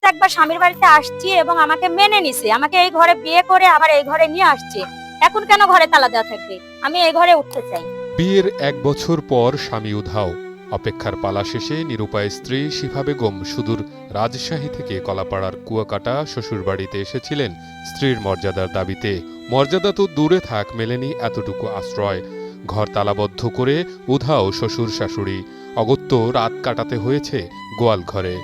একবার স্বামীর বাড়িতে আসছি এবং আমাকে মেনে নিছে, আমাকে এই ঘরে বিয়ে করে আবার এই ঘরে নিয়ে আসছে। এখন কেন ঘরে তালা দেওয়া থাকবে? আমি এই ঘরে উঠতে চাই। বিয়ের 1 বছর পর স্বামী উধাও। অপেক্ষার পালা শেষে নিরুপায় স্ত্রী শিফা বেগম সুদূর রাজশাহী থেকে কলাপাড়ার কুয়াকাটা শ্বশুরবাড়িতে এসেছিলেন স্ত্রীর মর্যাদার দাবিতে। মর্যাদা তো দূরে থাক, মেলেনি এতটুকু আশ্রয়। ঘর তালাবদ্ধ করে উধাও শ্বশুর শাশুড়ি। অগত্য রাত কাটাতে হয়েছে গোয়াল ঘরে।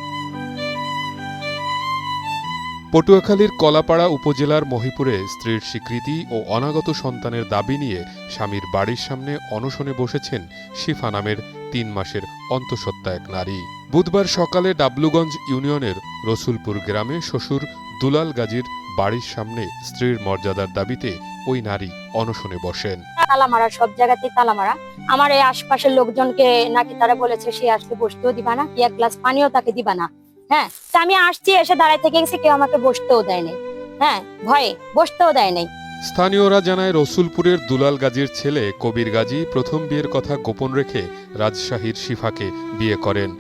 পটুয়াখালীর কলাপাড়া উপজেলার মহিপুরে স্ত্রীর স্বীকৃতি ও অনাগত সন্তানের দাবি নিয়ে স্বামীর বাড়ির সামনে অনশনে বসেছেন শিফা নামের 3 মাসের অন্তঃসত্ত্বা এক নারী। বুধবার সকালে ডাবলুগঞ্জ ইউনিয়নের রসুলপুর গ্রামে শ্বশুর দুলাল গাজীর বাড়ির সামনে স্ত্রীর মর্যাদার দাবিতে ওই নারী অনশনে বসেন। তালা মারা, সব জায়গাতেই তালা মারা। আমার এই আশপাশের লোকজনকে নাকি তারা বলেছে সে আসলে বসতেও দিবা না, কি এক গ্লাস পানিও তাকে দিবা না। হ্যাঁ, তা আমি আসছি, এসে দাঁড়ায় থেকে গেছি, কেউ আমাকে বসতেও দেয় নাই। হ্যাঁ, ভয়ে বসতেও দেয় নাই। স্থানীয়রা জানায় রসুলপুরের দুলাল গাজীর ছেলে কবির গাজী প্রথম বিয়ের কথা গোপন রেখে রাজশাহীর শিফাকে বিয়ে করেন।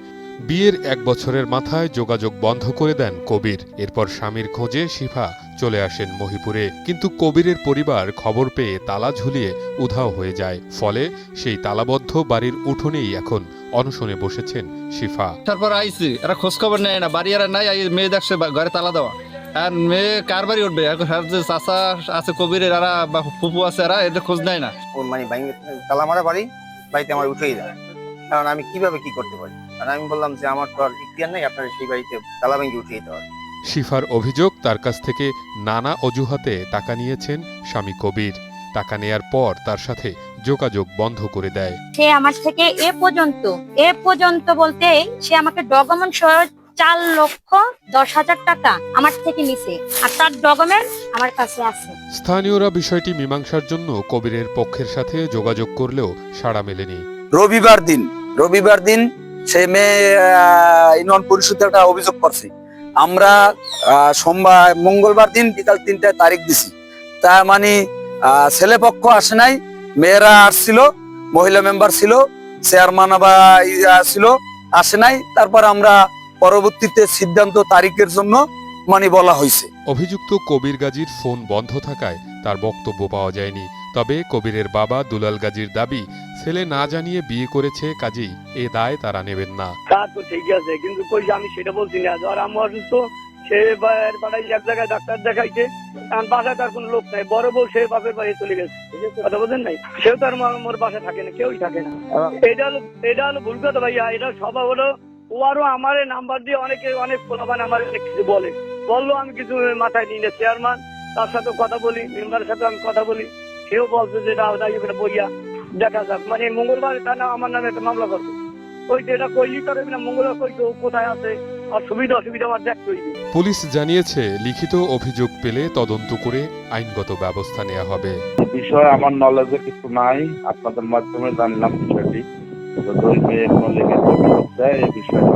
বিয়ের 1 বছরের মাথায় যোগাযোগ বন্ধ করে দেন কবির। এরপর স্বামীর খোঁজে শিফা চলে আসেন মহিপুরে, কিন্তু কবিরের পরিবার খবর পেয়ে তালা ঝুলিয়ে উধাও হয়ে যায়। ফলে সেই তালাবদ্ধ বাড়ির উঠোনেই এখন অনশনে বসেছেন শিফা। তারপর আইসি এরা খোঁজ খবর নেয় না, বাড়ি এরা নাই, মেয়ে দেখছে ঘরে তালা দেওয়া। আর মেয়ে কার বাড়ি উঠবে? যে চাচা আছে কবিরের, এরা বা ফুপু আছে, এরা এদের খোঁজ নেয় না। মানে তালা মারা বাড়িতে আমার উঠেই যায়, কারণ আমি কিভাবে কি করতে পারি। আর আমি বললাম যে আমার তো আর ইখতিয়ার নেই, আপনার সেই বাড়িতে তালা ভেঙে উঠিয়ে দিতে হবে। শিফার অভিযোগ, তার কাছ থেকে নানা অজুহাতে টাকা নিয়েছেন স্বামী কবির। টাকা নেয়ার পর তার সাথে যোগাযোগ বন্ধ করে দেয়। সে আমার থেকে এ পর্যন্ত বলতে সে আমাকে ডকুমেন্ট সহ 4,10,000 টাকা আমার থেকে নিছে, আর তার ডকুমেন্ট আমার কাছে আছে। স্থানীয়রা বিষয়টি মীমাংসার জন্য কবিরের পক্ষের সাথে যোগাযোগ করলেও সাড়া মেলেনি। রবিবার দিন সে মেয়ে ইউনিয়ন পরিষদে একটা অভিযোগ করছে। আমরা মঙ্গলবার দিন বিকাল 3টায় তারিখ দিছি। তা মানে ছেলে পক্ষ আসে নাই, মেয়েরা আসছিল, মহিলা মেম্বার ছিল, চেয়ারম্যান ছিল, আসে নাই। তারপর আমরা পরবর্তীতে সিদ্ধান্ত তারিখের জন্য মানে বলা হয়েছে। অভিযুক্ত কবির গাজীর ফোন বন্ধ থাকায় তার বক্তব্য পাওয়া যায়নি। তবে কবিরের বাবা দুলাল গাজীর দাবি, ছেলে না জানিয়ে বিয়ে করেছে, কাজেই এ দায় তারা নেবেন না। তা তো ঠিক আছে, কিন্তু কই আমি সেটা বলছি না। ধর আমি অসুস্থ, সে বাড়াই এক জায়গায় ডাক্তার দেখাইছে, কারণ বাসায় তার কোনো লোক নাই। বড় বউ সে বাপের বাড়ি চলে গেছে, কথা বলেন নাই, সেও তার মোর বাসায় থাকে না, কেউই থাকে না। এটা হলো ভুল কথা ভাইয়া। এটা স্বভাব হলো, ও আরো আমার নাম্বার দিয়ে অনেক পোলাপান আমার কিছু বললো, আমি কিছু মাথায় নিয়ে চেয়ারম্যান তার সাথে কথা বলি, মেম্বারের সাথে আমি কথা বলি, সেও বলছে যে এটা বইয়া দেখা যাক, মানে মঙ্গলবার তার নাম আমার নামে একটা মামলা করবে। ওই যেটা কইলি তোর মঙ্গলবার কই কোথায় আছে, আর সুবিধা অসুবিধা আমার দেখতে হইবে। পুলিশ জানিয়েছে, লিখিত অভিযোগ পেলে তদন্ত করে আইনগত ব্যবস্থা নেওয়া হবে। বিষয় আমার নলেজে কিছু নাই, আপনাদের মাধ্যমে জানলাম বিষয়টি। যদি মেয়ে কোনো লিখিত অভিযোগ দেয়, এই বিষয়টা